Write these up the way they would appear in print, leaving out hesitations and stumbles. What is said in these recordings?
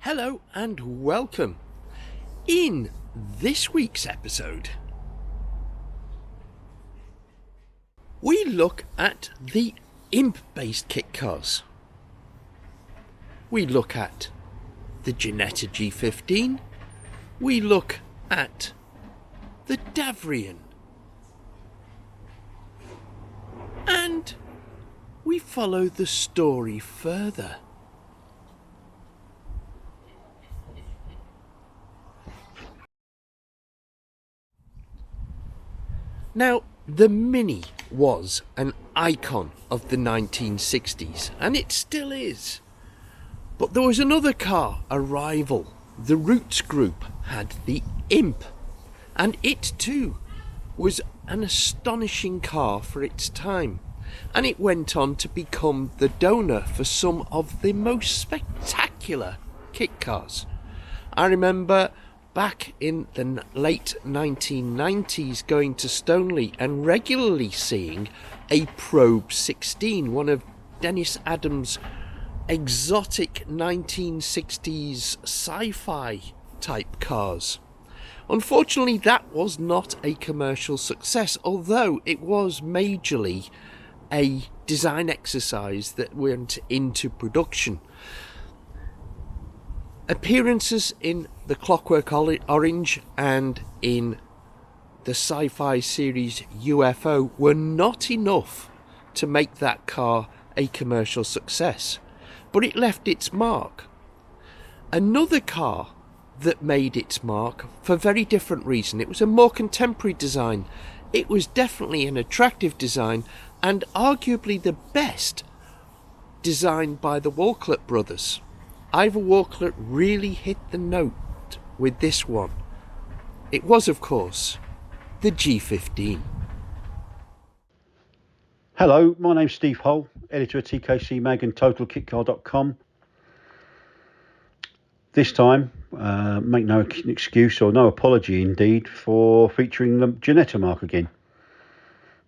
Hello and welcome. In this week's episode, we look at the Imp-based kit cars. We look at the Ginetta G15. We look at the Davrian. And we follow the story further. Now, the Mini was an icon of the 1960s, and it still is. But there was another car, a rival. The Roots group had the Imp, and it too was an astonishing car for its time. And it went on to become the donor for some of the most spectacular kit cars. I remember back in the late 1990s going to Stoneleigh and regularly seeing a Probe 16, one of Dennis Adams' exotic 1960s sci-fi type cars. Unfortunately, that was not a commercial success, although it was majorly a design exercise that went into production. Appearances in the Clockwork Orange and in the sci-fi series UFO were not enough to make that car a commercial success, but it left its mark. Another car that made its mark for a very different reason. It was a more contemporary design. It was definitely an attractive design, and arguably the best designed by the Walcott brothers. Ivor Walcott really hit the note with this one. It was, of course, the G15. Hello, my name's Steve Hull, editor of TKC Mag and TotalKitcar.com. This time, make no excuse or no apology indeed for featuring the Ginetta marque again.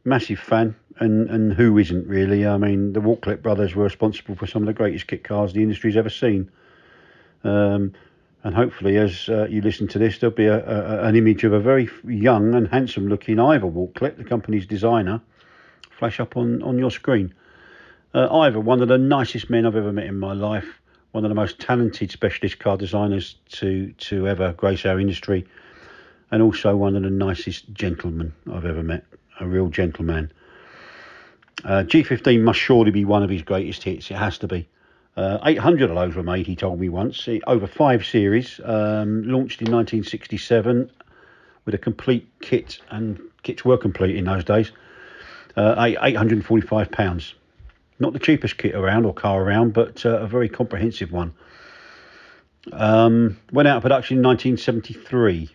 Massive fan, and who isn't really? I mean, the Walcott brothers were responsible for some of the greatest kit cars the industry's ever seen. And hopefully, as you listen to this, there'll be an image of a very young and handsome looking Ivor Walcott, the company's designer, flash up on your screen. Ivor, one of the nicest men I've ever met in my life, one of the most talented specialist car designers to ever grace our industry, and also one of the nicest gentlemen I've ever met, a real gentleman. G15 must surely be one of his greatest hits. It has to be. 800 of those were made, he told me once, over 5 series, launched in 1967 with a complete kit, and kits were complete in those days, £845. Not the cheapest kit around or car around, but a very comprehensive one. Went out of production in 1973.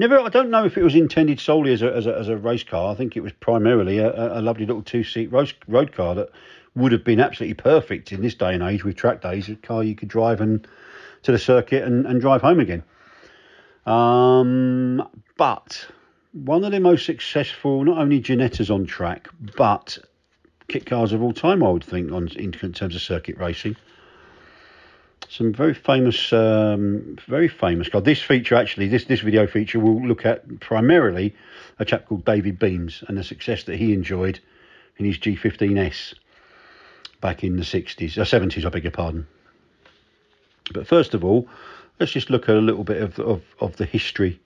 I don't know if it was intended solely as a race car. I think it was primarily a lovely little 2-seat road car that would have been absolutely perfect in this day and age with track days, a car you could drive to the circuit and drive home again. But one of the most successful, not only Ginettas on track, but kit cars of all time, I would think, in terms of circuit racing. Some very famous car. This feature, actually, this video feature will look at primarily a chap called David Beams and the success that he enjoyed in his G15S back in the 70s, I beg your pardon. But first of all, let's just look at a little bit of the history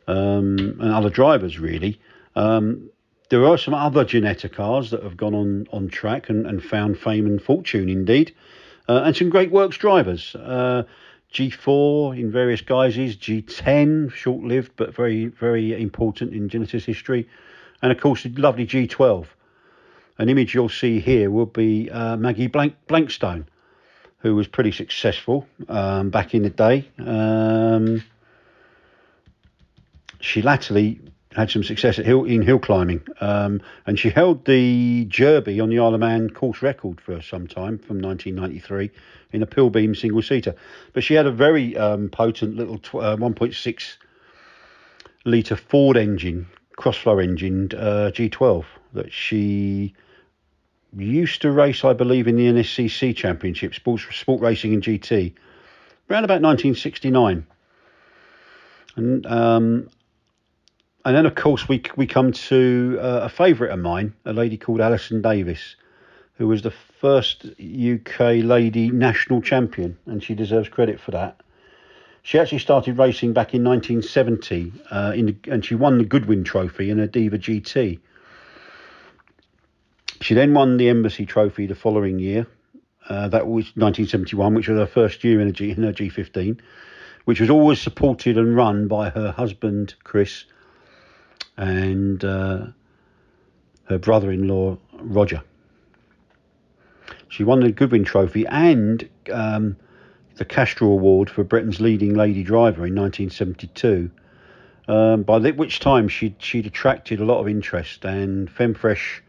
and other drivers, really. There are some other Ginetta cars that have gone on track and found fame and fortune indeed. And some great works drivers. G4 in various guises, G10, short-lived but very, very important in Ginetta's history. And of course, the lovely G12. An image you'll see here will be Maggie Blankstone, who was pretty successful back in the day. She latterly had some success in hill climbing, and she held the Derby on the Isle of Man course record for some time from 1993 in a Pilbeam single-seater. But she had a very potent little 1.6 litre Ford engine, cross-flow engined G12 that she used to race, I believe, in the NSCC Championship, sport racing and GT, around about 1969. And then, of course, we come to a favourite of mine, a lady called Alison Davis, who was the first UK lady national champion, and she deserves credit for that. She actually started racing back in 1970, and she won the Goodwin Trophy in a Diva GT. She then won the Embassy Trophy the following year. That was 1971, which was her first year in her G15, which was always supported and run by her husband, Chris, and her brother-in-law, Roger. She won the Goodwin Trophy and the Castro Award for Britain's leading lady driver in 1972, by which time she'd attracted a lot of interest, and Femfresh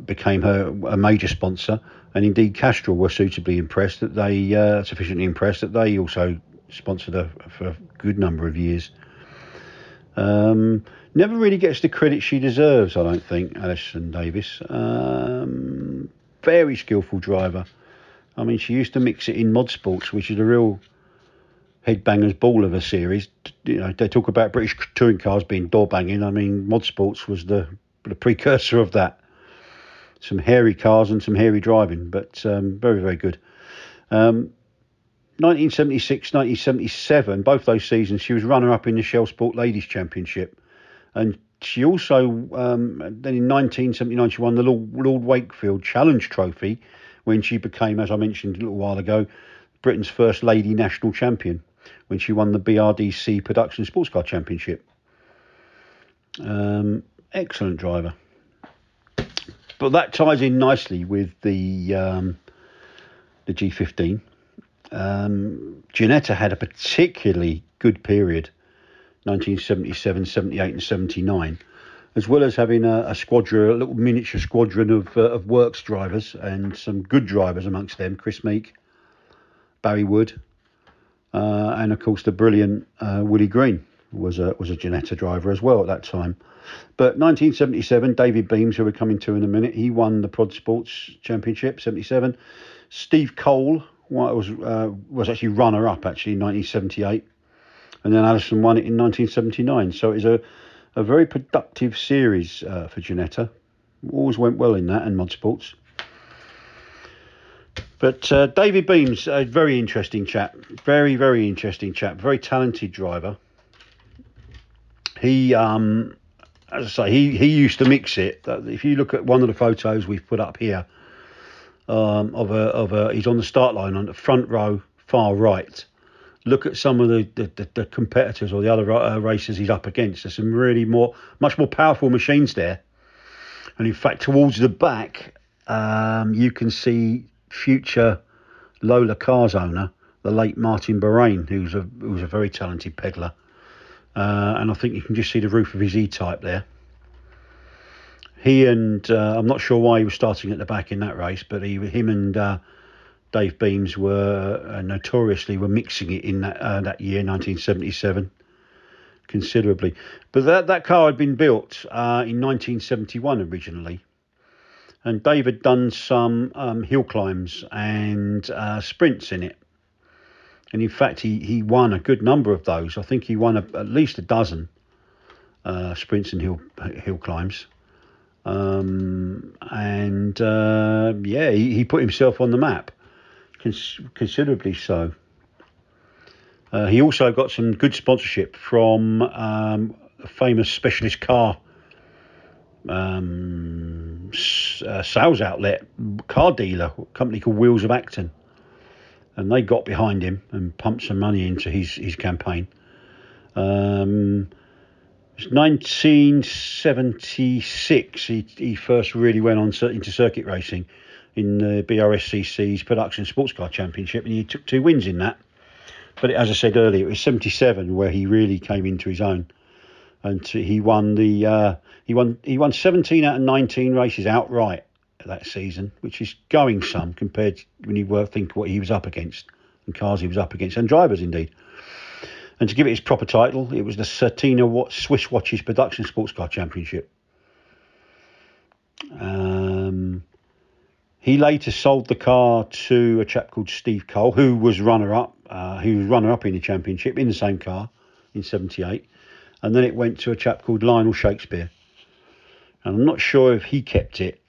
became a major sponsor, and indeed Castro were sufficiently impressed that they also sponsored her for a good number of years. Never really gets the credit she deserves, I don't think, Alison Davis. Very skillful driver. I mean, she used to mix it in Motorsports, which is a real headbangers ball of a series. You know, they talk about British touring cars being door banging. I mean, Motorsports was the precursor of that. Some hairy cars and some hairy driving, but very, very good. 1976, 1977, both those seasons, she was runner-up in the Shell Sport Ladies Championship. And she also, then in 1979, she won the Lord Wakefield Challenge Trophy when she became, as I mentioned a little while ago, Britain's first lady national champion, when she won the BRDC Production Sports Car Championship. Excellent driver. But that ties in nicely with the G15. Ginetta had a particularly good period, 1977, 78 and 79, as well as having a little miniature squadron of works drivers, and some good drivers amongst them. Chris Meek, Barry Wood, and of course the brilliant Willie Green was a Ginetta driver as well at that time. But 1977, David Beams, who we're coming to in a minute, he won the Prod Sports Championship, 77. Steve Cole was actually runner-up, actually, in 1978. And then Alison won it in 1979. So it was a very productive series for Ginetta. Always went well in that, and Motorsports. But David Beams, a very interesting chap. Very, very interesting chap. Very talented driver. He... as I say, he used to mix it. If you look at one of the photos we've put up here, he's on the start line on the front row, far right. Look at some of the competitors or the other racers he's up against. There's some really much more powerful machines there. And in fact, towards the back, you can see future Lola Cars owner, the late Martin Bahrain, who's a very talented peddler. And I think you can just see the roof of his E-Type there. He and I'm not sure why he was starting at the back in that race, but him and Dave Beams were notoriously mixing it in that year, 1977, considerably. But that car had been built in 1971 originally, and Dave had done some hill climbs and sprints in it. And in fact, he won a good number of those. I think he won at least a dozen sprints and hill climbs. He put himself on the map, considerably so. He also got some good sponsorship from a famous specialist car sales outlet, car dealer, a company called Wheels of Acton. And they got behind him and pumped some money into his campaign. It was 1976 he first really went on into circuit racing in the BRSCC's Production Sports Car Championship, and he took 2 wins in that. But as I said earlier, it was 77 where he really came into his own, and he won 17 out of 19 races outright that season, which is going some compared when you think what he was up against and cars he was up against, and drivers indeed. And to give it its proper title, it was the Certina Swiss Watches Production Sports Car Championship. He later sold the car to a chap called Steve Cole, who was runner-up. He was runner-up in the championship in the same car in '78, and then it went to a chap called Lionel Shakespeare. And I'm not sure if he kept it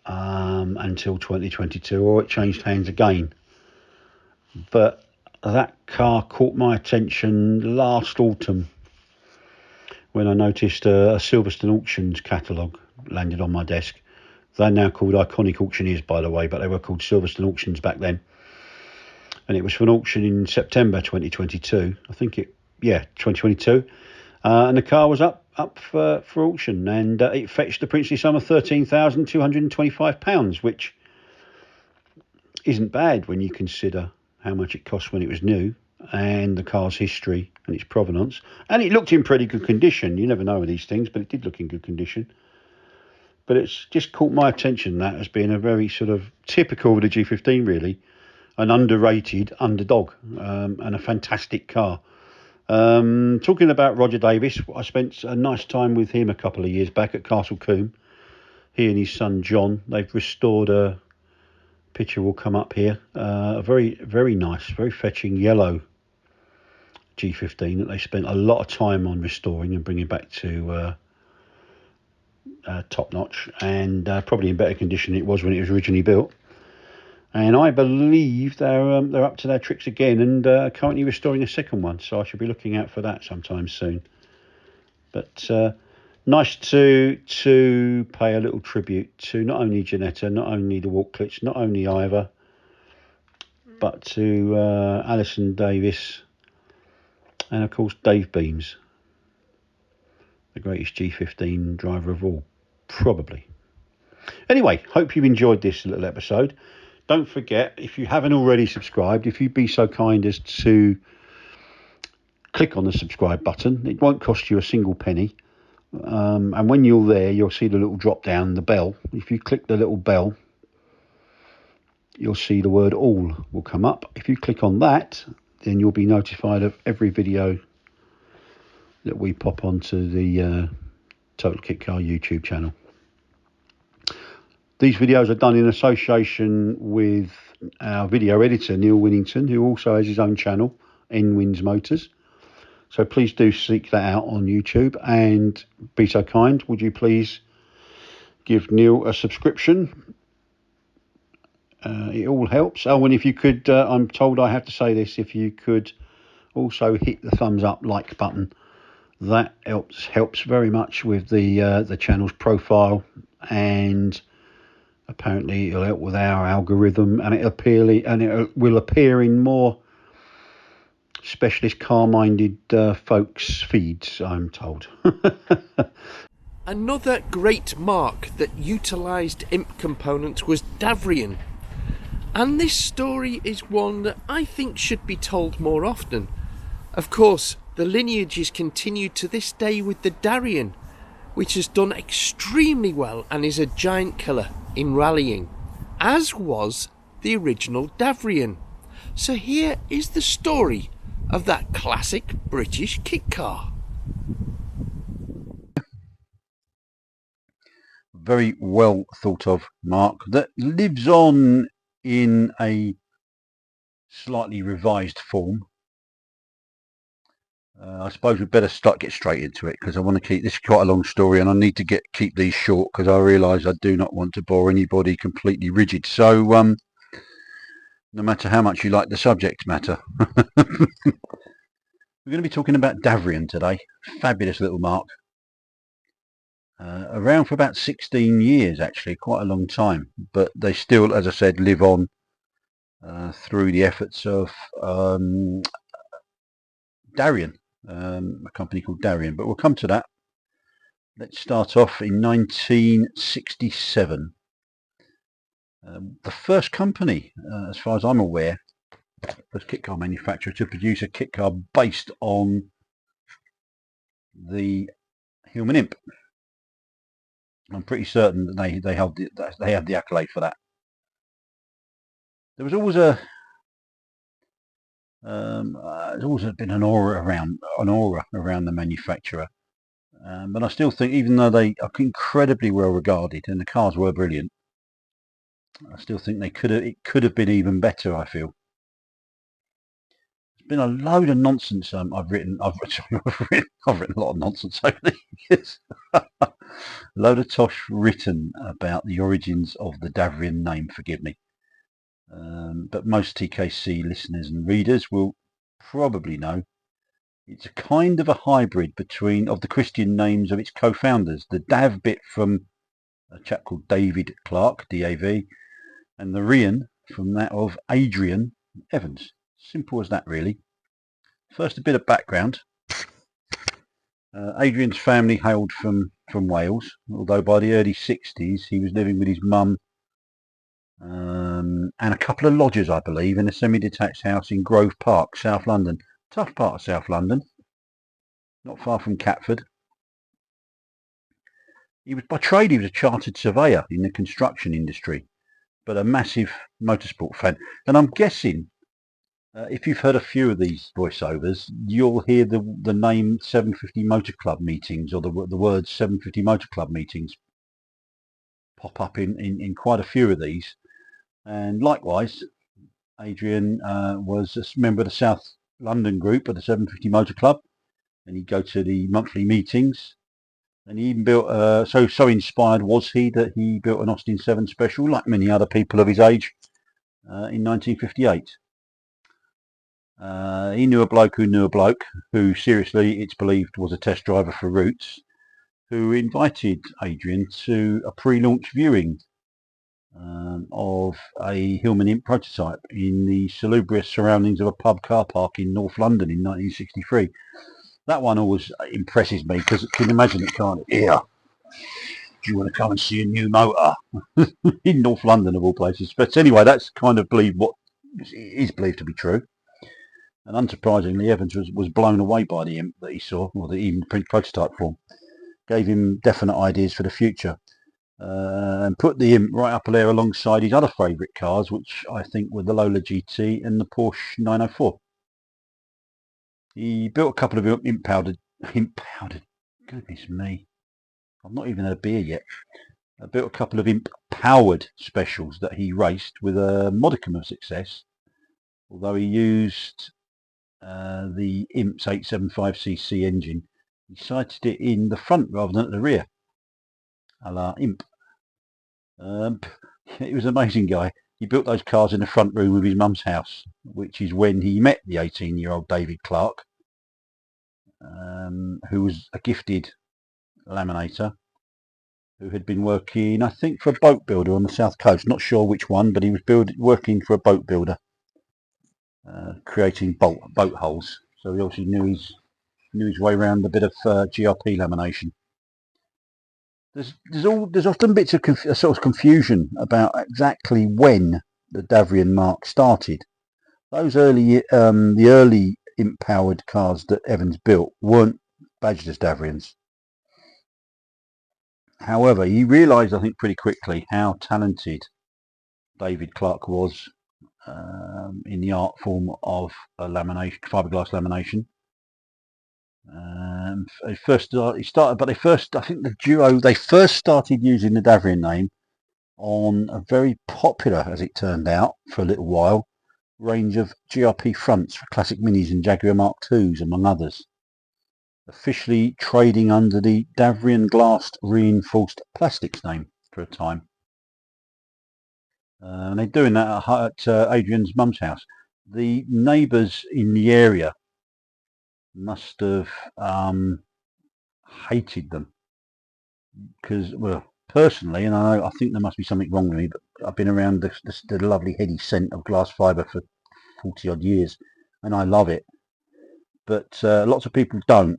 until 2022 or it changed hands again. But that car caught my attention last autumn when I noticed a Silverstone Auctions catalogue landed on my desk. They're now called Iconic Auctioneers, by the way, but they were called Silverstone Auctions back then. And it was for an auction in September 2022. I think 2022. And the car was up for auction, and it fetched the princely sum of £13,225, which isn't bad when you consider how much it cost when it was new, and the car's history and its provenance. And it looked in pretty good condition. You never know with these things, but it did look in good condition. But it's just caught my attention, that as being a very sort of typical of the G15, really, an underrated underdog, and a fantastic car. Talking about Roger Davis, I spent a nice time with him a couple of years back at Castle Combe. He and his son John, they've restored a picture will come up here, a very, very nice, very fetching yellow G15 that they spent a lot of time on restoring and bringing back to top notch, and probably in better condition than it was when it was originally built. And I believe they're up to their tricks again, and currently restoring a second one, so I should be looking out for that sometime soon. But nice to pay a little tribute to not only Ginetta, not only the Walklets, not only Ivor, but to Alison Davis, and of course Dave Beams, the greatest G15 driver of all, probably. Anyway, hope you've enjoyed this little episode. Don't forget, if you haven't already subscribed, if you'd be so kind as to click on the subscribe button. It won't cost you a single penny. And when you're there, you'll see the little drop down, the bell. If you click the little bell, you'll see the word all will come up. If you click on that, then you'll be notified of every video that we pop onto the Total Kitcar YouTube channel. These videos are done in association with our video editor, Neil Winnington, who also has his own channel, N-Wins Motors. So please do seek that out on YouTube, and be so kind, would you please give Neil a subscription? It all helps. Oh, and if you could, I'm told I have to say this, if you could also hit the thumbs up like button, that helps very much with the channel's profile, and apparently it'll help with our algorithm, and it will appear in more specialist car-minded folks' feeds, I'm told. Another great marque that utilised imp components was Davrian. And this story is one that I think should be told more often. Of course, the lineage is continued to this day with the Darien, which has done extremely well and is a giant killer in rallying, as was the original Davrian. So here is the story of that classic British kit car. Very well thought of marque that lives on in a slightly revised form. I suppose we'd better get straight into it, because I want to keep this quite a long story, and I need to keep these short, because I realise I do not want to bore anybody completely rigid. So no matter how much you like the subject matter, we're going to be talking about Davrian today. Fabulous little marque. Around for about 16 years, actually, quite a long time, but they still, as I said, live on through the efforts of Darien, a company called Davrian, but we'll come to that. Let's start off in 1967. The first company, as far as I'm aware, first kit car manufacturer to produce a kit car based on the Hillman Imp. I'm pretty certain that they have the accolade for that. There was always there's always been an aura around the manufacturer. But I still think, even though they are incredibly well regarded and the cars were brilliant, I still think it could have been even better. I feel there's been a load of nonsense I've written. I've written a lot of nonsense over the years. A load of tosh written about the origins of the Davrian name. Forgive me, but most TKC listeners and readers will probably know it's a kind of a hybrid between of the Christian names of its co-founders. The Dav bit from a chap called David Clark, DAV, and the Rian from that of Adrian Evans. Simple as that, really. First, a bit of background. Adrian's family hailed from Wales, although by the early 60s he was living with his mum and a couple of lodgers, I believe, in a semi-detached house in Grove Park, South London. Tough part of South London, not far from Catford. By trade, he was a chartered surveyor in the construction industry, but a massive motorsport fan. And I'm guessing, if you've heard a few of these voiceovers, you'll hear the name 750 Motor Club meetings, or the words 750 Motor Club meetings pop up in quite a few of these. And likewise, Adrian was a member of the South London group of the 750 Motor Club, and he'd go to the monthly meetings. And he even built, so inspired was he that he built an Austin 7 Special, like many other people of his age, in 1958. He knew a bloke who knew a bloke who, seriously, it's believed, was a test driver for Roots, who invited Adrian to a pre-launch viewing of a Hillman Imp prototype in the salubrious surroundings of a pub car park in North London in 1963. That one always impresses me, because you can imagine it, can't it? Yeah. Do you want to come and see a new motor? In North London, of all places. But anyway, that's kind of what is believed to be true. And unsurprisingly, Evans was blown away by the Imp that he saw, or the even print prototype form. Gave him definite ideas for the future. And put the Imp right up there alongside his other favourite cars, which I think were the Lola GT and the Porsche 904. He built a couple of imp powdered, goodness me, I've not even had a beer yet. I built a couple of Imp powered specials that he raced with a modicum of success, although he used the Imp's 875cc engine. He sighted it in the front rather than at the rear, a la Imp. He was an amazing guy. He built those cars in the front room of his mum's house, which is when he met the 18-year-old David Clark, who was a gifted laminator, who had been working, I think, for a boat builder on the south coast. Not sure which one, but he was working for a boat builder, creating boat holes. So he obviously knew his way around a bit of GRP lamination. There's often bits of sort of confusion about exactly when the Davrian marque started. Those the early Imp-powered cars that Evans built weren't badged as Davrians. However, he realised, I think, pretty quickly how talented David Clark was in the art form of lamination, fiberglass lamination. I think the duo, they first started using the Davrian name on a very popular, as it turned out, for a little while, range of GRP fronts for classic minis and Jaguar Mark IIs, among others, officially trading under the Davrian glassed reinforced plastics name for a time. And they're doing that at Adrian's mum's house. The neighbours in the area must have hated them, because, well, personally, and I think there must be something wrong with me, but I've been around the lovely heady scent of glass fibre for 40 odd years, and I love it. But lots of people don't,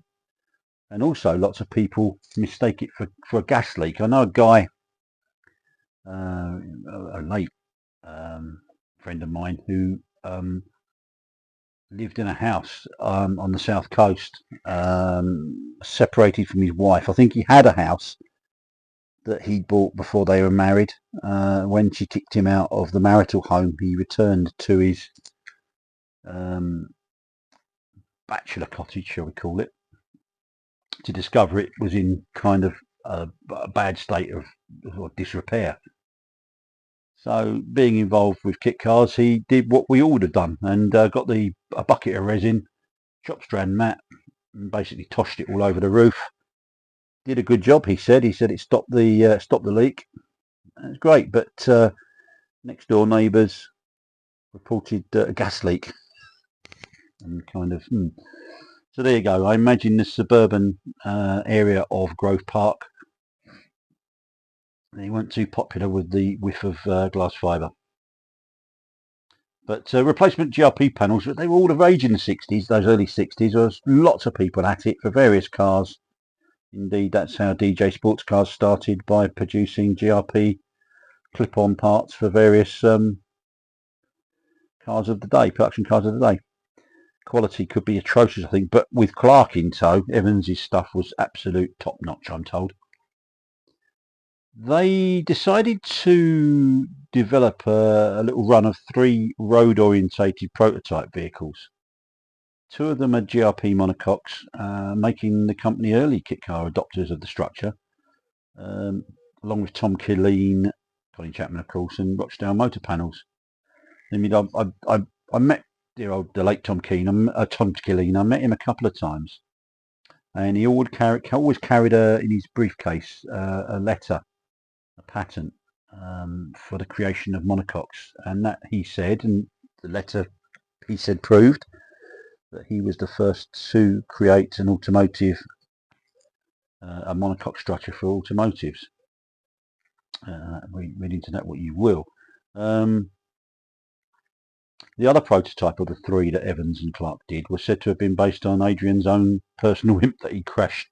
and also lots of people mistake it for a gas leak. I know a guy, a late friend of mine, who lived in a house on the south coast, separated from his wife. I think he had a house that he bought before they were married. When she kicked him out of the marital home, he returned to his bachelor cottage, shall we call it, to discover it was in kind of a bad state of disrepair. So, being involved with kit cars, he did what we all would have done and got a bucket of resin, chop strand mat, and basically toshed it all over the roof. Did a good job, he said. He said it stopped the leak. It was great, but next door neighbours reported a gas leak, and kind of. So there you go. I imagine the suburban area of Grove Park, they weren't too popular with the whiff of glass fibre. But replacement GRP panels, they were all the rage in the 60s, those early 60s. There was lots of people at it for various cars. Indeed, that's how DJ Sports Cars started, by producing GRP clip-on parts for various cars of the day, production cars of the day. Quality could be atrocious, I think, but with Clark in tow, Evans' stuff was absolute top-notch, I'm told. They decided to develop a little run of 3 road-orientated prototype vehicles. 2 of them are GRP monocoques, making the company early kit car adopters of the structure, along with Tom Killeen, Colin Chapman, of course, and Rochdale Motor Panels. I mean, I met the late Tom Killeen. I met him a couple of times, and he always carried in his briefcase a letter, a patent for the creation of monocoques, and that he said, and the letter he said proved that he was the first to create an automotive, a monocoque structure for automotives. Read into that what you will. The other prototype of the 3 that Evans and Clark did was said to have been based on Adrian's own personal imp that he crashed,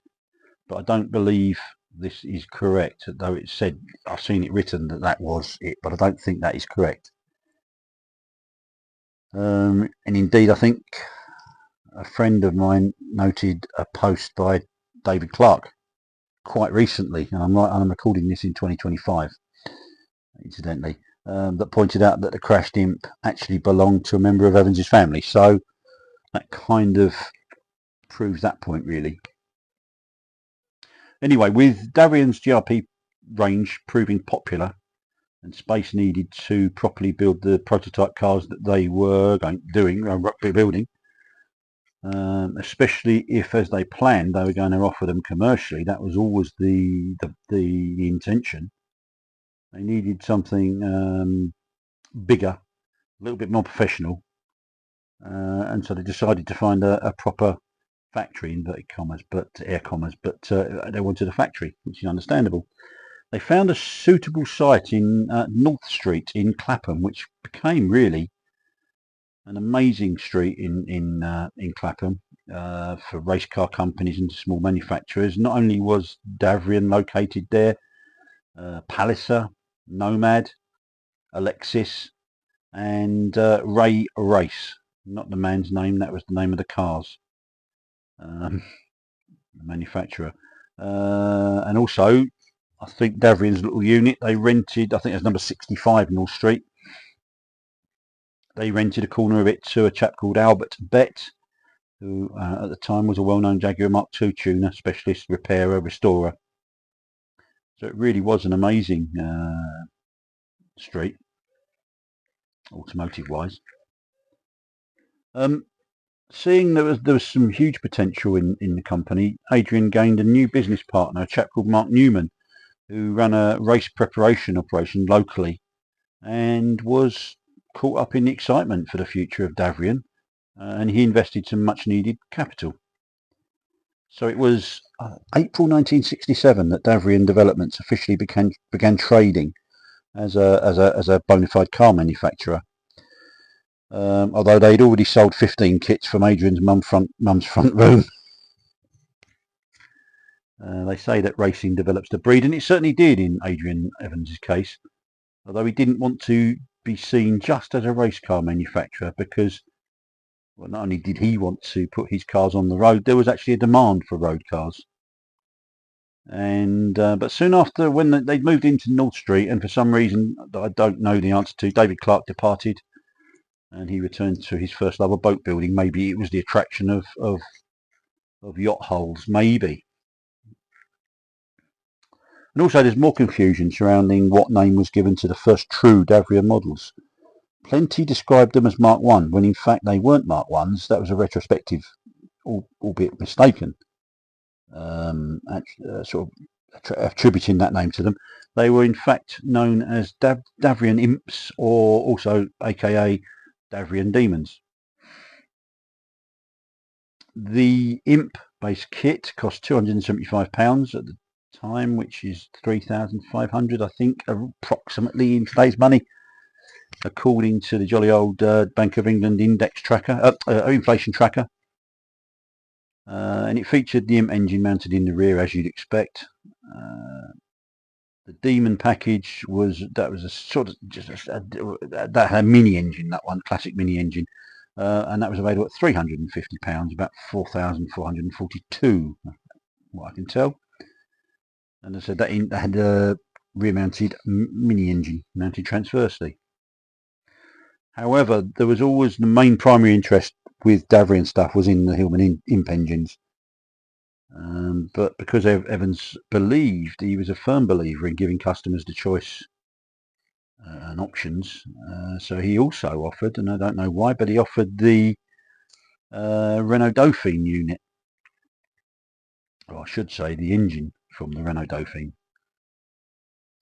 but I don't believe this is correct, though it said, I've seen it written that was it, but I don't think that is correct. And indeed, I think a friend of mine noted a post by David Clark quite recently, and I'm recording this in 2025, incidentally, that pointed out that the crashed imp actually belonged to a member of Evans' family. So that kind of proves that point, really. Anyway, with Davrian's GRP range proving popular and space needed to properly build the prototype cars that they were building, especially if, as they planned, they were going to offer them commercially, that was always the intention. They needed something bigger, a little bit more professional, and so they decided to find a proper factory, inverted commas, but air commas, but they wanted a factory, which is understandable. They found a suitable site in North Street in Clapham, which became really an amazing street in Clapham for race car companies and small manufacturers. Not only was Davrian located there, Palliser, Nomad, Alexis, and Ray Race. Not the man's name, that was the name of the cars, the manufacturer. And also, I think Davrian's little unit, they rented, I think it's number 65 North Street. They rented a corner of it to a chap called Albert Bett, who at the time was a well-known Jaguar Mark II tuner, specialist, repairer, restorer. So it really was an amazing street, automotive-wise. Seeing there was some huge potential in the company, Adrian gained a new business partner, a chap called Mark Newman, who ran a race preparation operation locally and was caught up in the excitement for the future of Davrian, and he invested some much needed capital. So it was April 1967 that Davrian Developments officially began trading as a bona fide car manufacturer. Although they'd already sold 15 kits from Adrian's mum's front room. They say that racing develops the breed, and it certainly did in Adrian Evans' case, although he didn't want to be seen just as a race car manufacturer, because well, not only did he want to put his cars on the road, there was actually a demand for road cars. And but soon after, when they'd moved into North Street, and for some reason that I don't know the answer to, David Clark departed and he returned to his first love of boat building. Maybe it was the attraction of yacht hulls, maybe. And also there's more confusion surrounding what name was given to the first true Davrian models. Plenty described them as Mark 1, when in fact they weren't Mark 1s. That was a retrospective, albeit mistaken, sort of attributing that name to them. They were in fact known as Davrian Imps, or also aka Davrian Demons. The Imp-based kit cost £275 at the time, which is £3,500, I think, approximately in today's money, according to the jolly old Bank of England index tracker, inflation tracker. And it featured the Imp engine mounted in the rear, as you'd expect. The Demon package was a sort of that had a mini engine, that one, classic mini engine, and that was available at £350, about 4,442, what I can tell. And I said that had a rear-mounted mini engine mounted transversely. However, there was always the main primary interest with Davrian stuff was in the Hillman Imp engines. But because Evans believed, he was a firm believer in giving customers the choice and options, so he also offered, and I don't know why, but he offered the Renault Dauphine unit, or I should say the engine from the Renault Dauphine.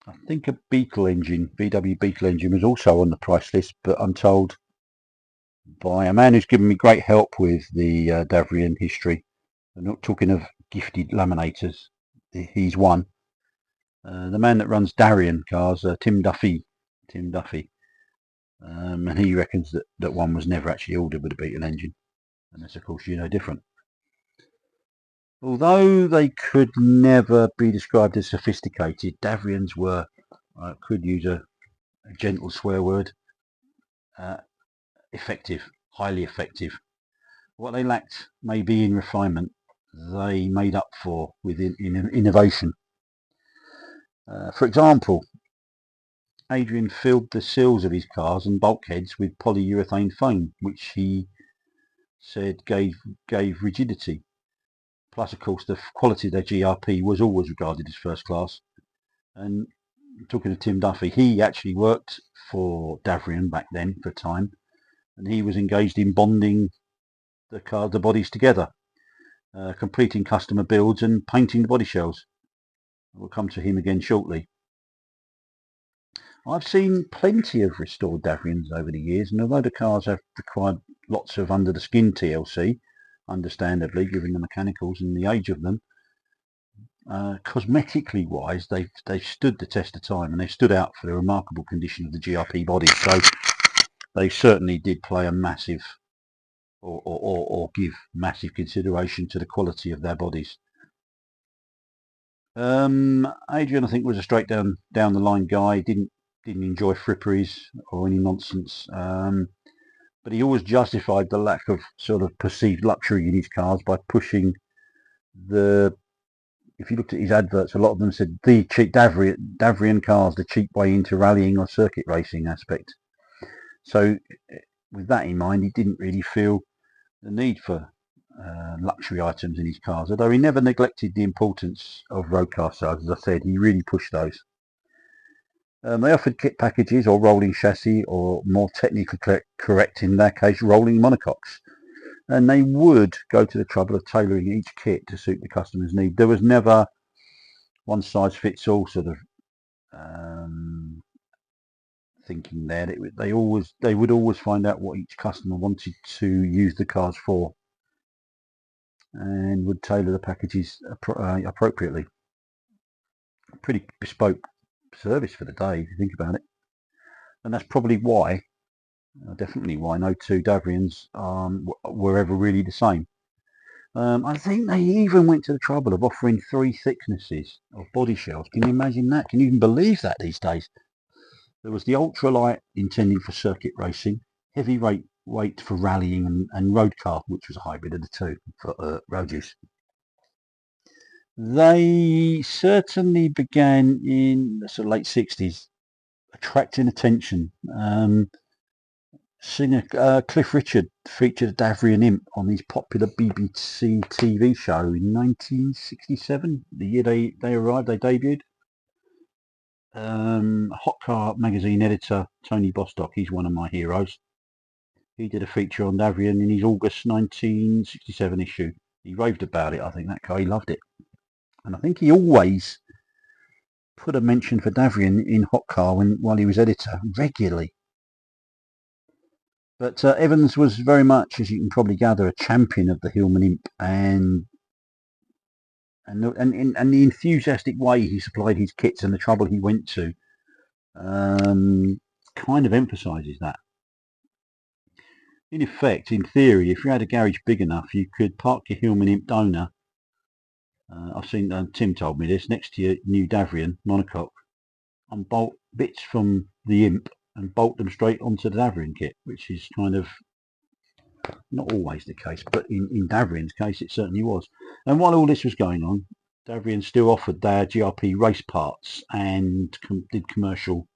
I think a Beetle engine, VW Beetle engine, was also on the price list, but I'm told by a man who's given me great help with the Davrian history. I'm not talking of gifted laminators, he's one. The man that runs Davrian cars, Tim Duffy, and he reckons that one was never actually ordered with a Beetle engine, and that's of course different. Although they could never be described as sophisticated, Davrians were, I could use a gentle swear word, effective, highly effective. What they lacked maybe in refinement, they made up for with innovation. For example, Adrian filled the sills of his cars and bulkheads with polyurethane foam, which he said gave rigidity. Plus, of course, the quality of their GRP was always regarded as first class. And talking to Tim Duffy, he actually worked for Davrian back then for a time, and he was engaged in bonding the bodies together, completing customer builds and painting the body shells. We'll come to him again shortly. I've seen plenty of restored Davrians over the years, and although the cars have required lots of under the skin TLC, understandably given the mechanicals and the age of them, cosmetically wise, they've stood the test of time, and they've stood out for the remarkable condition of the GRP body. So they certainly did play a massive, or give massive consideration to the quality of their bodies. Adrian, I think, was a straight down the line guy. Didn't enjoy fripperies or any nonsense, but he always justified the lack of sort of perceived luxury in his cars by pushing if you looked at his adverts, a lot of them said the cheap Davrian cars, the cheap way into rallying or circuit racing aspect. So with that in mind, he didn't really feel the need for luxury items in his cars, although he never neglected the importance of road car size. As I said, he really pushed those. They offered kit packages or rolling chassis, or more technically correct in their case, rolling monocoques. And they would go to the trouble of tailoring each kit to suit the customer's need. There was never one size fits all sort of thinking there. They would always find out what each customer wanted to use the cars for, and would tailor the packages appropriately. Pretty bespoke service for the day, if you think about it. And that's probably why, definitely why, no two Davrians were ever really the same. I think they even went to the trouble of offering 3 thicknesses of body shells. Can you imagine that? Can you even believe that these days? There was the ultralight, intended for circuit racing, heavy weight for rallying, and road car, which was a hybrid of the two for road use. They certainly began in the sort of late 60s, attracting attention. Singer Cliff Richard featured a Davrian Imp on his popular BBC TV show in 1967, the year they arrived, they debuted. Hot Car magazine editor Tony Bostock, he's one of my heroes. He did a feature on Davrian in his August 1967 issue. He raved about it. I think that guy, he loved it. And I think he always put a mention for Davrian in Hot Car while he was editor, regularly. But Evans was very much, as you can probably gather, a champion of the Hillman Imp, and the enthusiastic way he supplied his kits and the trouble he went to kind of emphasises that. In effect, in theory, if you had a garage big enough, you could park your Hillman Imp donor. I've seen Tim told me this, next to your new Davrian monocoque, and bolt bits from the Imp and bolt them straight onto the Davrian kit, which is kind of not always the case, but in Davrian's case it certainly was. And while all this was going on, Davrian still offered their GRP race parts and did commercial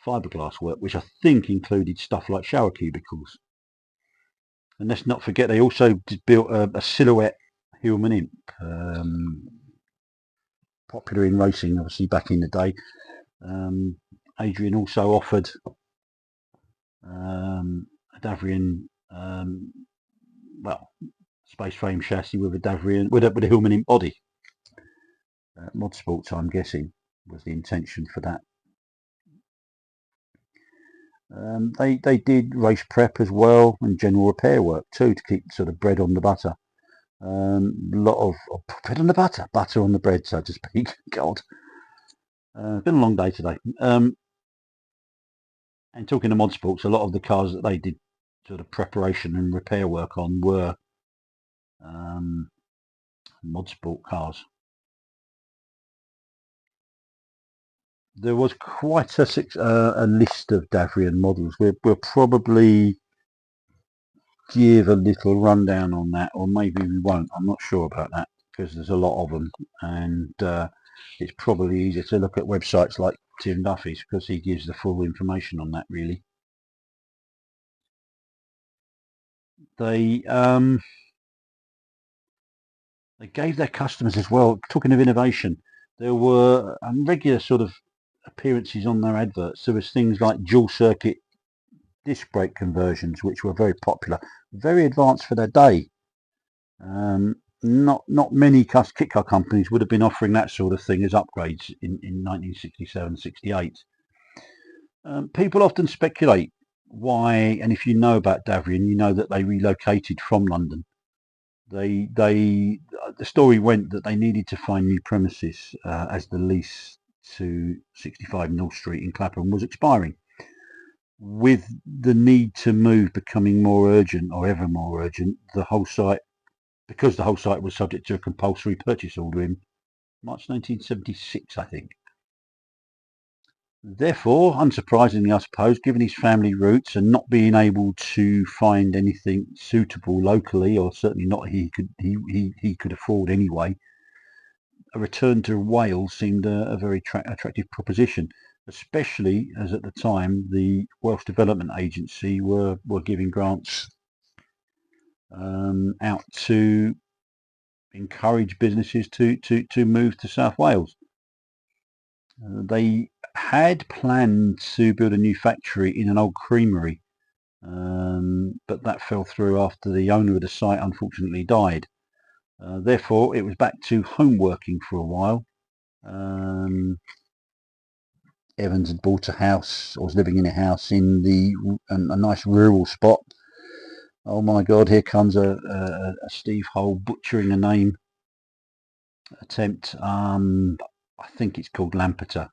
fiberglass work, which I think included stuff like shower cubicles. And let's not forget they also built a silhouette Hillman Imp, popular in racing obviously back in the day. Adrian also offered a Davrian space frame chassis with a Davrian with a Hillman Imp body. Motorsport, I'm guessing, was the intention for that. They did race prep as well and general repair work too, to keep sort of bread on the butter. A lot of bread on the butter on the bread, so to speak. God, it's been a long day today. And talking to Motorsports, a lot of the cars that they did sort of preparation and repair work on were Motorsport cars. There was quite a list of Davrian models. We'll probably give a little rundown on that, or maybe we won't. I'm not sure about that, because there's a lot of them, and it's probably easier to look at websites like Tim Duffy's, because he gives the full information on that, really. They gave their customers as well, talking of innovation, there were regular sort of appearances on their adverts. There was things like dual circuit disc brake conversions, which were very popular, very advanced for their day. Not many Kitcar companies would have been offering that sort of thing as upgrades in 1967-68. People often speculate why, and if you know about Davrian, you know that they relocated from London. The story went that they needed to find new premises as the lease to 65 North Street in Clapham was expiring. With the need to move becoming more urgent, or ever more urgent, because the whole site was subject to a compulsory purchase order in March 1976, I think. Therefore, unsurprisingly, I suppose, given his family roots and not being able to find anything suitable locally, or certainly not he could afford anyway, a return to Wales seemed a very attractive proposition, especially as at the time the Welsh Development Agency were giving grants out to encourage businesses to move to South Wales. They had planned to build a new factory in an old creamery, but that fell through after the owner of the site unfortunately died. Therefore, it was back to home working for a while. Evans had bought a house, or was living in a house in a nice rural spot. Oh my God, here comes a Steve Hole butchering a name attempt. I think it's called Lampeter,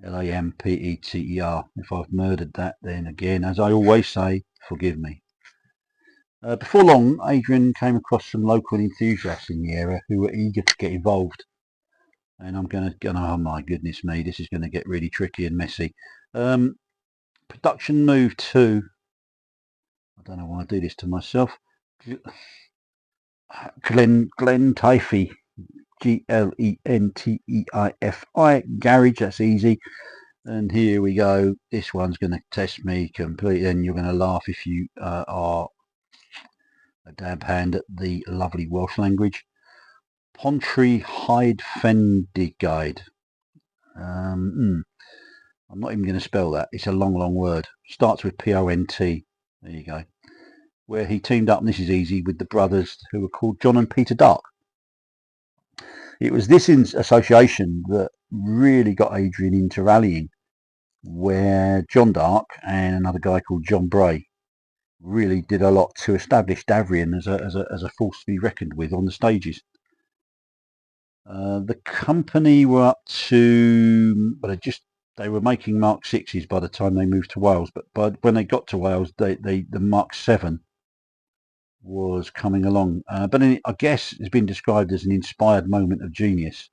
Lampeter. If I've murdered that, then again, as I always say, forgive me. Before long, Adrian came across some local enthusiasts in the area who were eager to get involved. And I'm going to, oh my goodness me, this is going to get really tricky and messy. Production moved to, I don't know why I do this to myself, Glen Teifi, Glenteifi garage. That's easy. And here we go. This one's going to test me completely, and you're going to laugh if you are a dab hand at the lovely Welsh language. Pontry Hyde Fendigide. I'm not even going to spell that. It's a long word. Starts with P-O-N-T. There you go. Where he teamed up, and this is easy, with the brothers who were called John and Peter Dark. It was this association that really got Adrian into rallying, where John Dark and another guy called John Bray really did a lot to establish Davrian as a force to be reckoned with on the stages. The company were up to, but they were making Mark 6s by the time they moved to Wales. But when they got to Wales, the Mark 7 was coming along. But I guess it's been described as an inspired moment of genius.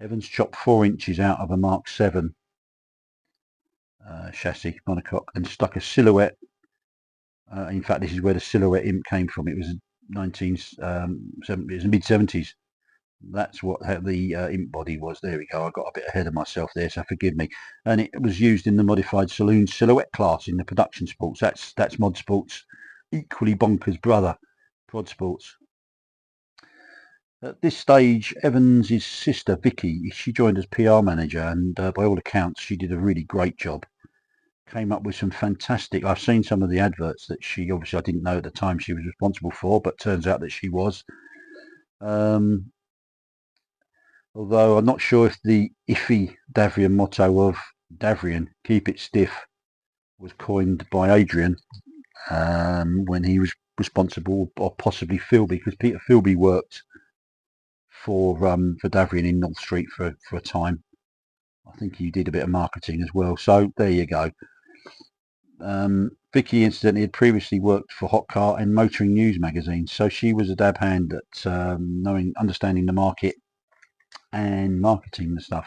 Evans chopped 4 inches out of a Mark 7 chassis monocoque and stuck a silhouette. In fact, this is where the silhouette Imp came from. It was mid 70s. That's what the Imp body was. There we go. I got a bit ahead of myself there, so forgive me. And it was used in the modified saloon silhouette class in the production sports. That's Mod Sports' equally bonkers brother, Prod Sports. At this stage, Evans' sister Vicky, she joined as PR manager, and by all accounts, she did a really great job. Came up with some fantastic. I've seen some of the adverts that she, obviously I didn't know at the time she was responsible for, but turns out that she was. Although I'm not sure if the iffy Davrian motto of Davrian, keep it stiff, was coined by Adrian when he was responsible, or possibly Philby, because Peter Philby worked for Davrian in North Street for a time. I think he did a bit of marketing as well. So there you go. Vicky incidentally had previously worked for Hot Car and Motoring News magazine, so she was a dab hand at understanding the market and marketing the stuff.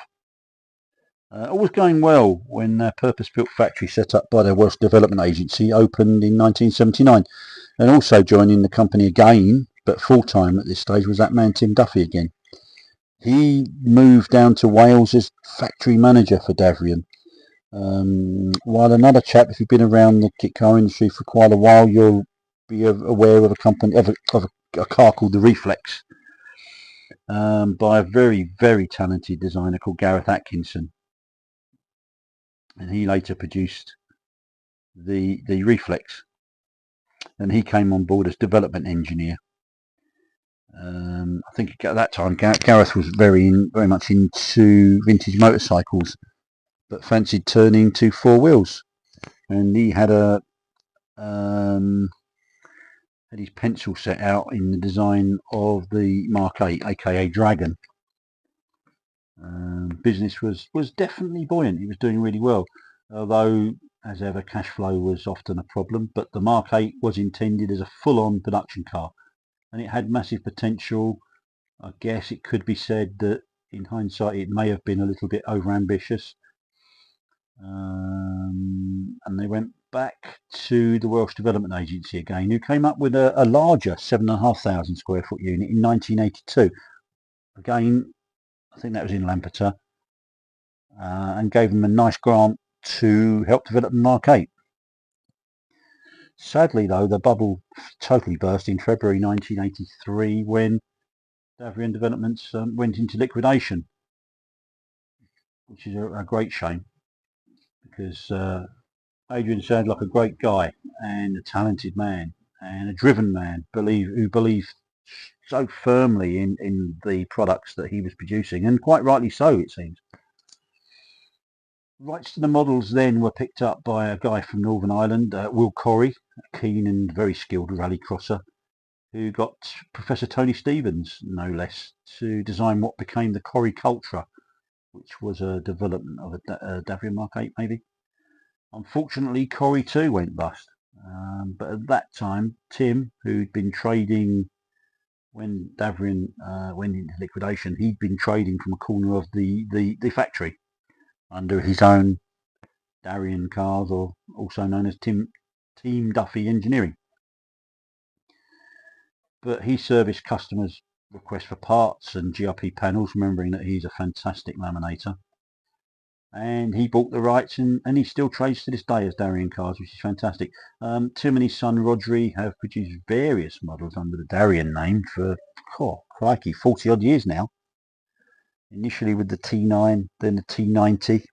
All was going well when their purpose-built factory set up by their Welsh Development Agency opened in 1979, and also joining the company again, but full-time at this stage, was that man Tim Duffy again. He moved down to Wales as factory manager for Davrian. While another chap, if you've been around the Kitcar industry for quite a while, you'll be aware of a company of a car called the Reflex, by a very talented designer called Gareth Atkinson, and he later produced the Reflex, and he came on board as development engineer. I think at that time Gareth was very much into vintage motorcycles, but fancied turning to 4 wheels, and he had his pencil set out in the design of the Mark 8, aka Dragon. Business was definitely buoyant. It was doing really well, although as ever cash flow was often a problem. But the Mark 8 was intended as a full-on production car, and it had massive potential. I guess it could be said that in hindsight it may have been a little bit overambitious. And they went back to the Welsh Development Agency again, who came up with a larger 7,500 square foot unit in 1982. Again, I think that was in Lampeter, and gave them a nice grant to help develop the Mark 8. Sadly though, the bubble totally burst in February 1983 when Davrian Developments went into liquidation, which is a great shame, because Adrian sounded like a great guy and a talented man and a driven man who believed so firmly in the products that he was producing, and quite rightly so, it seems. Rights to the models then were picked up by a guy from Northern Ireland, Will Corrie, a keen and very skilled rally crosser, who got Professor Tony Stevens, no less, to design what became the Corrie Cultra, which was a development of a Davrian Mark 8 maybe. Unfortunately, Corrie too went bust. But at that time, Tim, who'd been trading when Davrian went into liquidation, he'd been trading from a corner of the factory under his own Davrian Cars, or also known as Team Duffy Engineering. But he serviced customers' requests for parts and GRP panels, remembering that he's a fantastic laminator. And he bought the rights, and he still trades to this day as Davrian Cars, which is fantastic. Tim and his son Rodri have produced various models under the Davrian name for, crikey, 40 odd years now. initially with the T9, then the T90.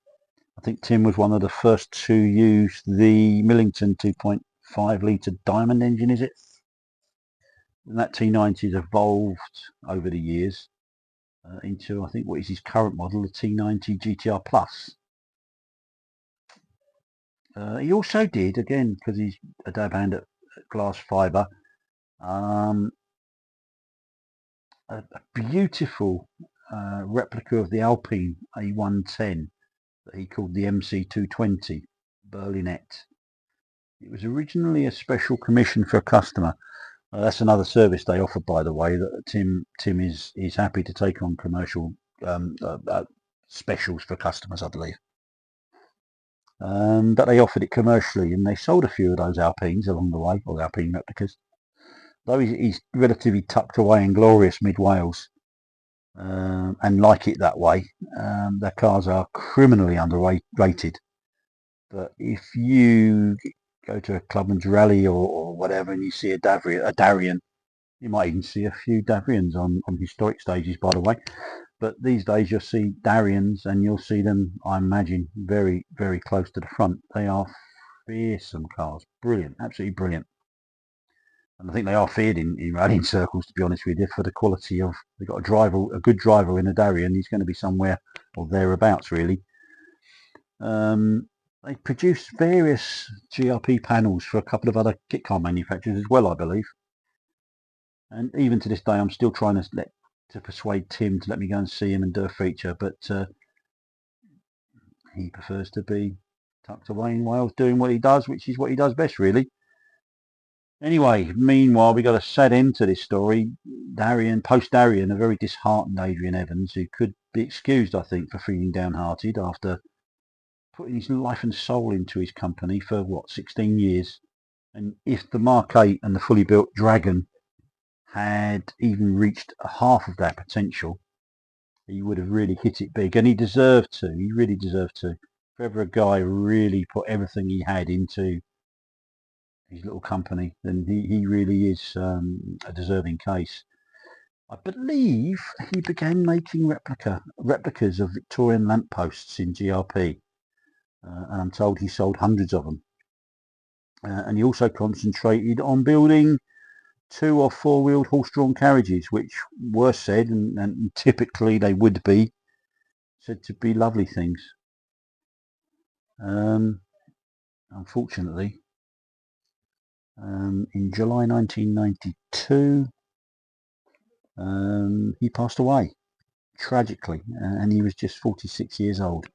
I think Tim was one of the first to use the Millington 2.5 litre diamond engine, is it? And that T90 has evolved over the years into, I think, what is his current model, the T90 GTR Plus. He also did, again, because he's a dab hand at glass fibre, a beautiful replica of the Alpine A110 that he called the MC220 Berlinette. It was originally a special commission for a customer. That's another service they offer, by the way, that Tim is happy to take on commercial specials for customers, I believe. But they offered it commercially, and they sold a few of those Alpines along the way, or the Alpine replicas. Though he's relatively tucked away in glorious mid-Wales, and like it that way, their cars are criminally underrated. But if you go to a Clubman's Rally or whatever, and you see a Davrian, you might even see a few Davrians on historic stages, by the way. But these days you'll see Davrians, and you'll see them, I imagine, very, very close to the front. They are fearsome cars. Brilliant, absolutely brilliant. And I think they are feared in rallying circles, to be honest with you, for the quality of, they've got a good driver in a Davrian. He's going to be somewhere or thereabouts, really. They produce various GRP panels for a couple of other kit car manufacturers as well, I believe. And even to this day, I'm still trying to persuade Tim to let me go and see him and do a feature, but he prefers to be tucked away in Wales doing what he does, which is what he does best, really. Anyway, meanwhile, we got a sad end to this story. Post-Davrian, a very disheartened Adrian Evans, who could be excused, I think, for feeling downhearted after putting his life and soul into his company for, 16 years. And if the Mark 8 and the fully built Dragon had even reached half of their potential, he would have really hit it big. And he deserved to. He really deserved to. If ever a guy really put everything he had into his little company, then he really is a deserving case. I believe he began making replicas of Victorian lampposts in GRP, and I'm told he sold hundreds of them. And he also concentrated on building 2- or 4-wheeled horse-drawn carriages, which were said, and typically they would be said to be lovely things. Unfortunately, in July 1992, he passed away tragically, and he was just 46 years old.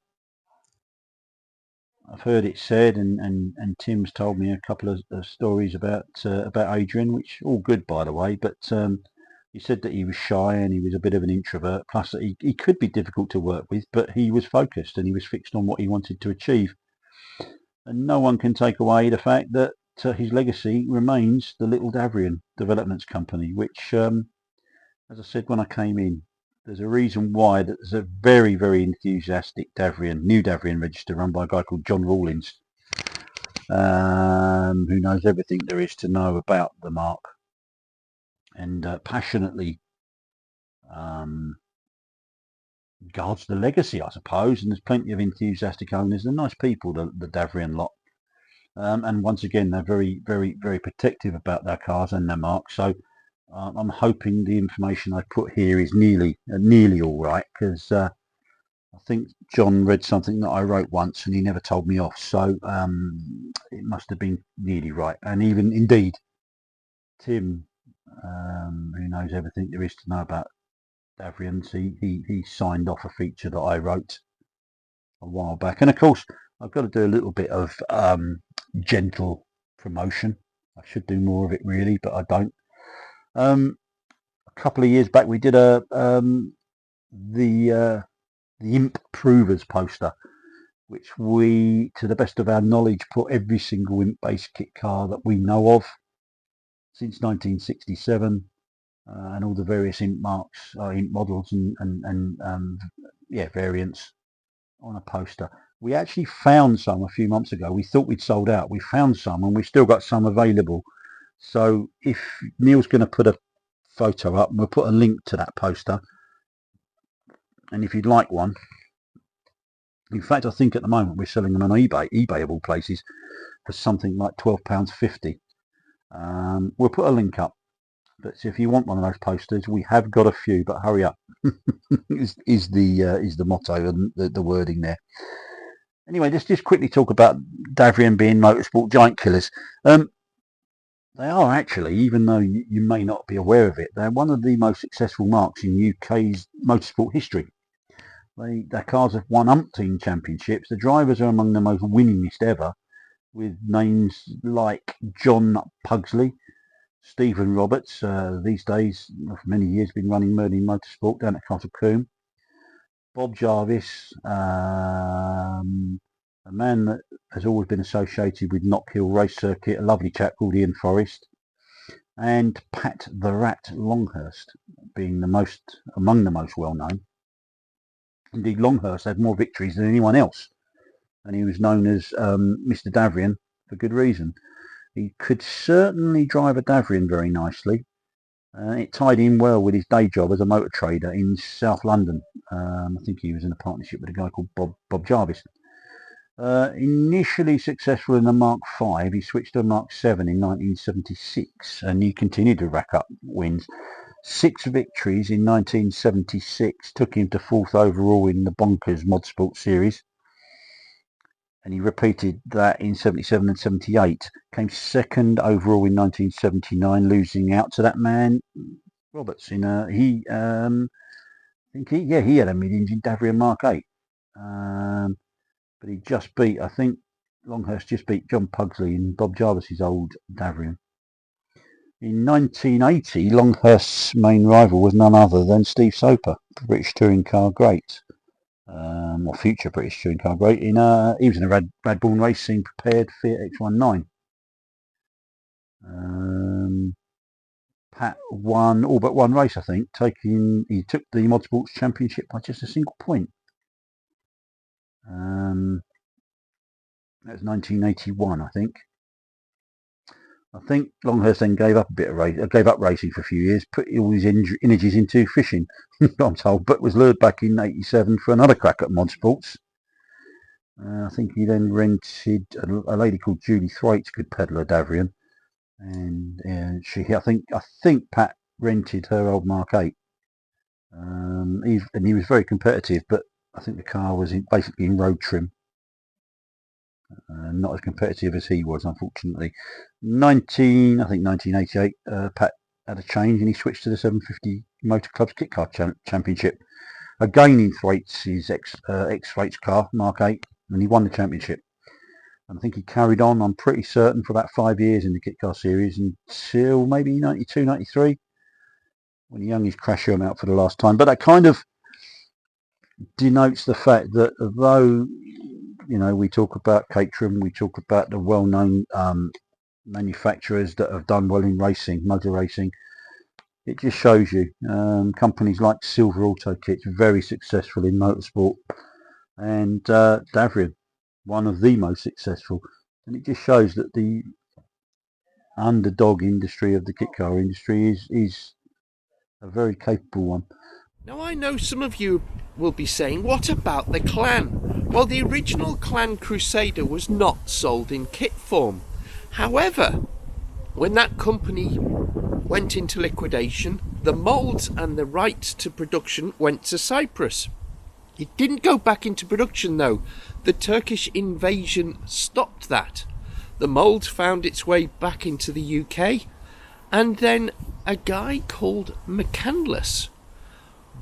I've heard it said, and Tim's told me a couple of stories about Adrian, which all good, by the way, but he said that he was shy and he was a bit of an introvert, plus that he could be difficult to work with, but he was focused and he was fixed on what he wanted to achieve. And no one can take away the fact that his legacy remains the Little Davrian Developments Company, which, as I said when I came in, there's a reason why that there's a very, very enthusiastic new Davrian register run by a guy called John Rawlins, who knows everything there is to know about the mark, and passionately guards the legacy, I suppose. And there's plenty of enthusiastic owners and nice people, the Davrian lot. And once again, they're very, very, very protective about their cars and their marks. So I'm hoping the information I put here is nearly all right, because I think John read something that I wrote once and he never told me off, so it must have been nearly right. And even indeed Tim, who knows everything there is to know about Davrians, he signed off a feature that I wrote a while back. And of course I've got to do a little bit of gentle promotion. I should do more of it really, but I don't. A couple of years back we did the Imp Provers poster, which we, to the best of our knowledge, put every single Imp-based kit car that we know of since 1967, and all the various Imp marks, Imp models and variants on a poster. We actually found some a few months ago. We thought we'd sold out. We found some and we've still got some available. So if Neil's going to put a photo up, and we'll put a link to that poster, And if you'd like one, in fact, I think at the moment we're selling them on eBay of all places, for something like £12.50. We'll put a link up. But if you want one of those posters, we have got a few, but hurry up. is the motto and the wording there. Anyway, let's just quickly talk about Davrian being motorsport giant killers. They are actually, even though you may not be aware of it, they're one of the most successful marques in UK's motorsport history. Their cars have won umpteen championships. The drivers are among the most winningest ever, with names like John Pugsley, Stephen Roberts, these days, for many years, been running Merlin Motorsport down at Castle Combe. Bob Jarvis, a man that has always been associated with Knock Hill Race Circuit, a lovely chap called Ian Forrest, and Pat the Rat Longhurst, being among the most well known. Indeed, Longhurst had more victories than anyone else, and he was known as Mr. Davrian for good reason. He could certainly drive a Davrian very nicely. It tied in well with his day job as a motor trader in South London. I think he was in a partnership with a guy called Bob Jarvis. Initially successful in the Mark V, he switched to a Mark VII in 1976, and he continued to rack up wins. 6 victories in 1976 took him to 4th overall in the Bonkers Motorsport Series. And he repeated that in 77 and 78. Came 2nd overall in 1979, losing out to that man Roberts. He had a mid-engine Davrian Mark 8, but he just beat, I think Longhurst just beat John Pugsley in Bob Jarvis's old Davrian. In 1980, Longhurst's main rival was none other than Steve Soper, British touring car great. Or future British touring car great. He was in a Radbourne Racing prepared Fiat X19. Pat won all but one race, I think. He took the Motorsports Championship by just a single point. That was 1981, I think. I think Longhurst then gave up racing for a few years, put all his energies into fishing, I'm told, but was lured back in 87 for another crack at Motorsports. I think he then rented a lady called Julie Thwaites could pedal a Davrian, and I think Pat rented her old Mark 8. And he was very competitive, but I think the car was basically in road trim. Not as competitive as he was, unfortunately. 1988, Pat had a change and he switched to the 750 Motor Club's Kitcar Championship, again in Thwaites' ex-Thwaites car, Mark 8, and he won the championship. And I think he carried on, I'm pretty certain, for about 5 years in the Kitcar series until maybe 92, 93, when he hung his crash helmet out for the last time. But that kind of denotes the fact that although we talk about Caterham, we talk about the well-known manufacturers that have done well in racing, motor racing, it just shows you companies like Silver Auto Kits, very successful in motorsport, and Davrian, one of the most successful. And it just shows that the underdog industry of the kit car industry is a very capable one. Now I know some of you will be saying, what about the Clan? Well, the original Clan Crusader was not sold in kit form. However, when that company went into liquidation, the moulds and the rights to production went to Cyprus. It didn't go back into production though. The Turkish invasion stopped that. The mould found its way back into the UK, and then a guy called McCandless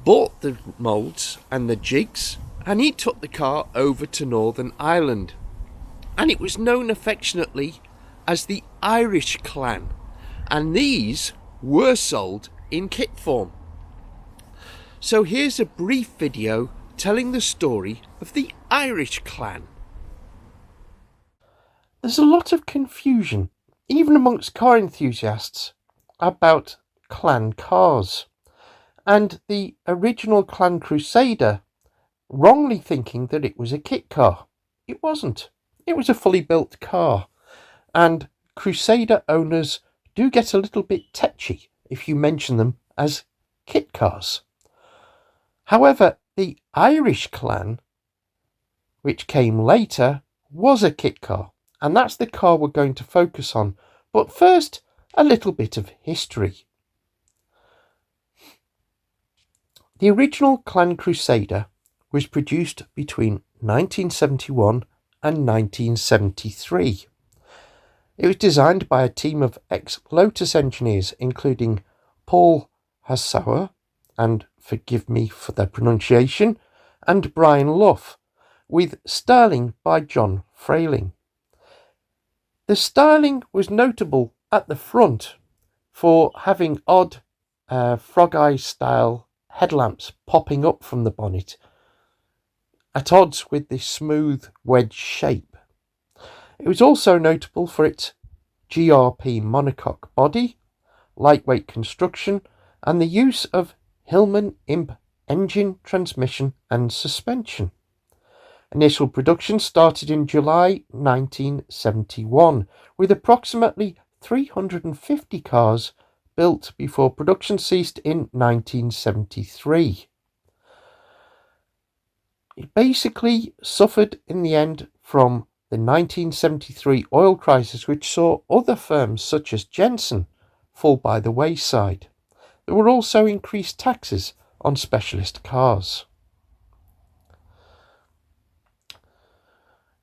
bought the moulds and the jigs, and he took the car over to Northern Ireland, and it was known affectionately as the Irish Clan, and these were sold in kit form. So here's a brief video telling the story of the Irish Clan. There's a lot of confusion, even amongst car enthusiasts, about Clan cars, and the original Clan Crusader wrongly thinking that it was a kit car. It wasn't. It was a fully built car, and Crusader owners do get a little bit tetchy if you mention them as kit cars. However, The Irish Clan, which came later, was a kit car, and that's the car we're going to focus on. But first, a little bit of history. The original Clan Crusader was produced between 1971 and 1973. It was designed by a team of ex-Lotus engineers, including Paul Hassauer, and forgive me for the pronunciation, and Brian Luff, with styling by John Frayling. The styling was notable at the front for having odd frog eye style headlamps popping up from the bonnet, at odds with this smooth wedge shape. It was also notable for its GRP monocoque body, lightweight construction, and the use of Hillman Imp engine, transmission and suspension. Initial production started in July 1971, with approximately 350 cars built before production ceased in 1973. It basically suffered in the end from the 1973 oil crisis, which saw other firms such as Jensen fall by the wayside. There were also increased taxes on specialist cars.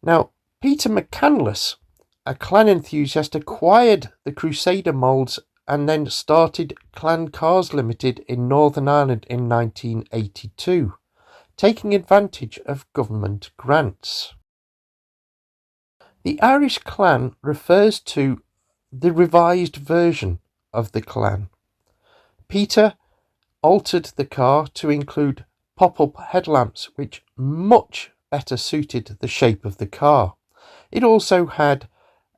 Now, Peter McCandless, a Clan enthusiast, acquired the Crusader moulds and then started Clan Cars Limited in Northern Ireland in 1982, taking advantage of government grants. The Irish Clan refers to the revised version of the Clan. Peter altered the car to include pop-up headlamps, which much better suited the shape of the car. It also had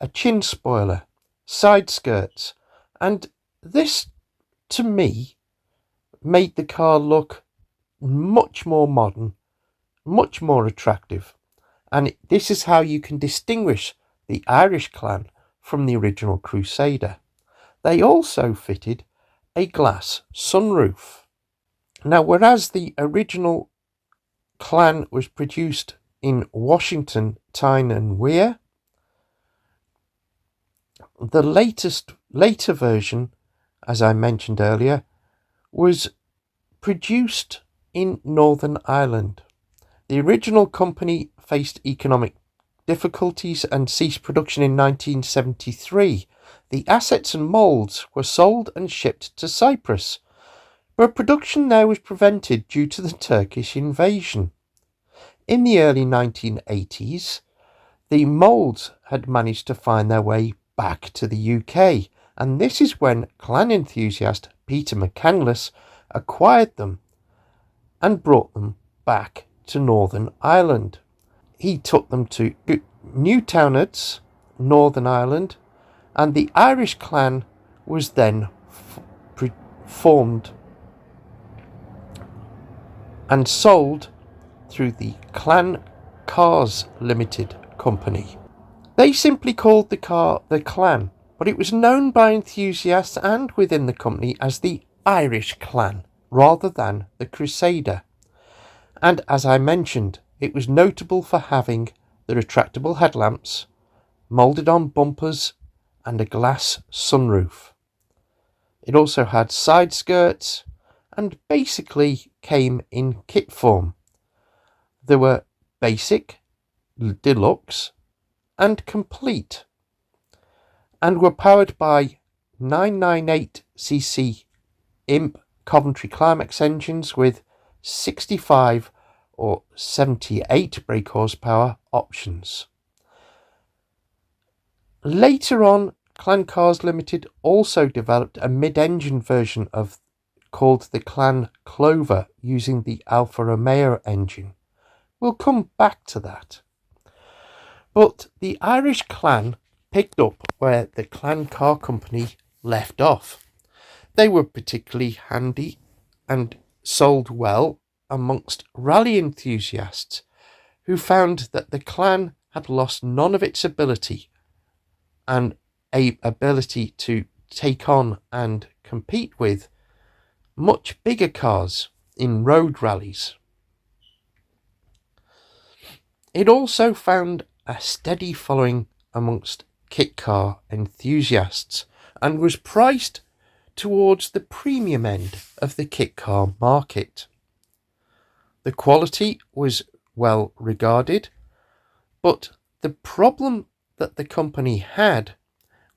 a chin spoiler, side skirts, and this, to me, made the car look much more modern, much more attractive. And this is how you can distinguish the Irish Clan from the original Crusader. They also fitted a glass sunroof. Now, whereas the original Clan was produced in Washington, Tyne and Weir, the later version, as I mentioned earlier, was produced in Northern Ireland. The original company faced economic difficulties and ceased production in 1973. The assets and moulds were sold and shipped to Cyprus, but production there was prevented due to the Turkish invasion. In the early 1980s, the moulds had managed to find their way back to the UK, and this is when Clan enthusiast Peter McCandless acquired them and brought them back to Northern Ireland. He took them to Newtownards, Northern Ireland, and the Irish Clan was then formed and sold through the Clan Cars Limited company. They simply called the car the Clan, but it was known by enthusiasts and within the company as the Irish Clan rather than the Crusader. And as I mentioned, it was notable for having the retractable headlamps, moulded on bumpers and a glass sunroof. It also had side skirts and basically came in kit form. There were basic, deluxe and complete, and were powered by 998cc Imp Coventry Climax engines with 65 or 78 brake horsepower options. Later on, Clan Cars Limited also developed a mid-engine version called the Clan Clover using the Alfa Romeo engine. We'll come back to that. But the Irish Clan picked up where the Clan Car Company left off. They were particularly handy and sold well amongst rally enthusiasts who found that the Clan had lost none of its ability to take on and compete with much bigger cars in road rallies. It also found a steady following amongst Kitcar enthusiasts and was priced towards the premium end of the Kitcar market. The quality was well regarded, but the problem that the company had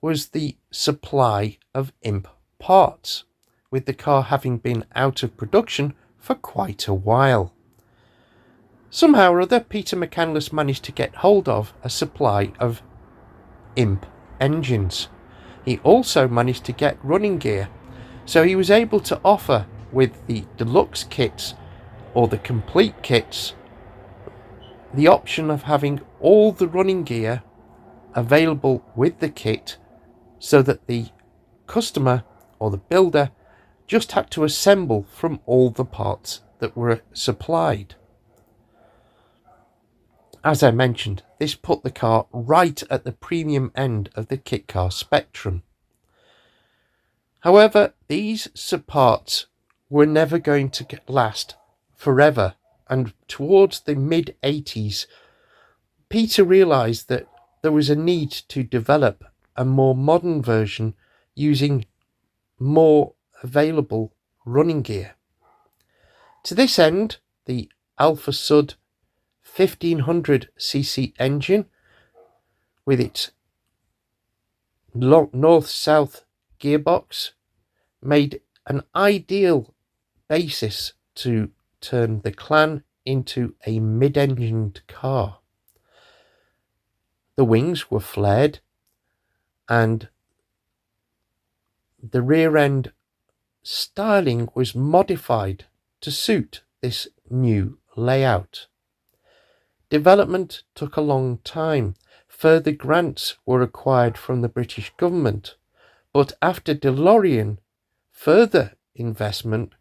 was the supply of Imp parts, with the car having been out of production for quite a while. Somehow or other, Peter McCandless managed to get hold of a supply of Imp engines. He also managed to get running gear, so he was able to offer, with the deluxe kits or the complete kits, the option of having all the running gear available with the kit, so that the customer or the builder just had to assemble from all the parts that were supplied. As I mentioned, this put the car right at the premium end of the Kitcar spectrum. However, these parts were never going to last forever, and towards the mid-80s, Peter realised that there was a need to develop a more modern version using more available running gear. To this end, the Alpha Sud 1500cc engine with its north-south gearbox made an ideal basis to turn the Clan into a mid-engined car. The wings were flared and the rear end styling was modified to suit this new layout. Development took a long time. Further grants were required from the British government, but after DeLorean, further investment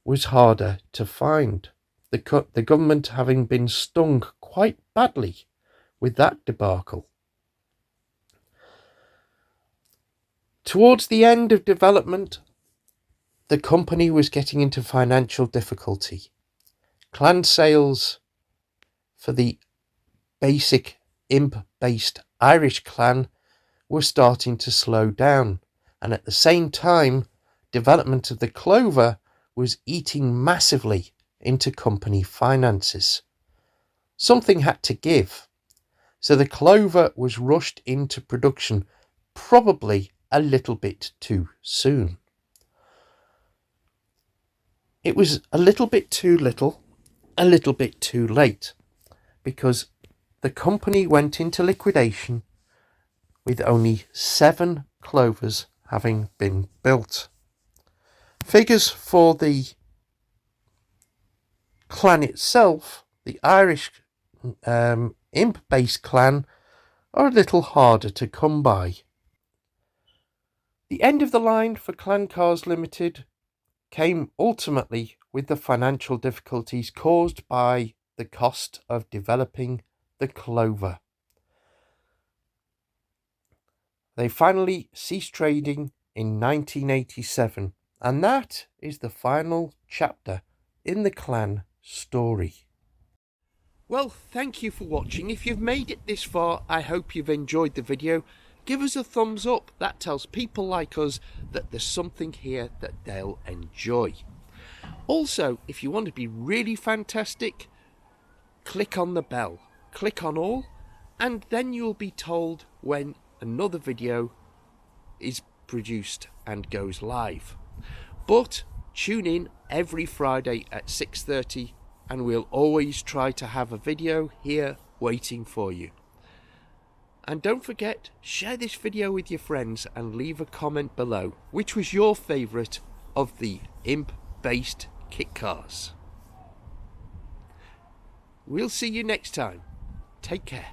was harder to find, the government having been stung quite badly with that debacle. Towards the end of development, the company was getting into financial difficulty. Clan sales for the basic Imp-based Irish Clan were starting to slow down, and at the same time, development of the Clover was eating massively into company finances. Something had to give, so the Clover was rushed into production, probably a little bit too soon. It was a little bit too little, a little bit too late, because the company went into liquidation with only 7 Clovers having been built. Figures for the Clan itself, the Irish Imp-based Clan, are a little harder to come by. The end of the line for Clan Cars Limited came ultimately with the financial difficulties caused by the cost of developing the Clover. They finally ceased trading in 1987, and that is the final chapter in the Clan story. Well, thank you for watching. If you've made it this far, I hope you've enjoyed the video. Give us a thumbs up. That tells people like us that there's something here that they'll enjoy. Also, if you want to be really fantastic, click on the bell. Click on all, and then you'll be told when another video is produced and goes live. But tune in every Friday at 6:30, and we'll always try to have a video here waiting for you. And don't forget, share this video with your friends and leave a comment below which was your favourite of the Imp-based kit cars. We'll see you next time. Take care.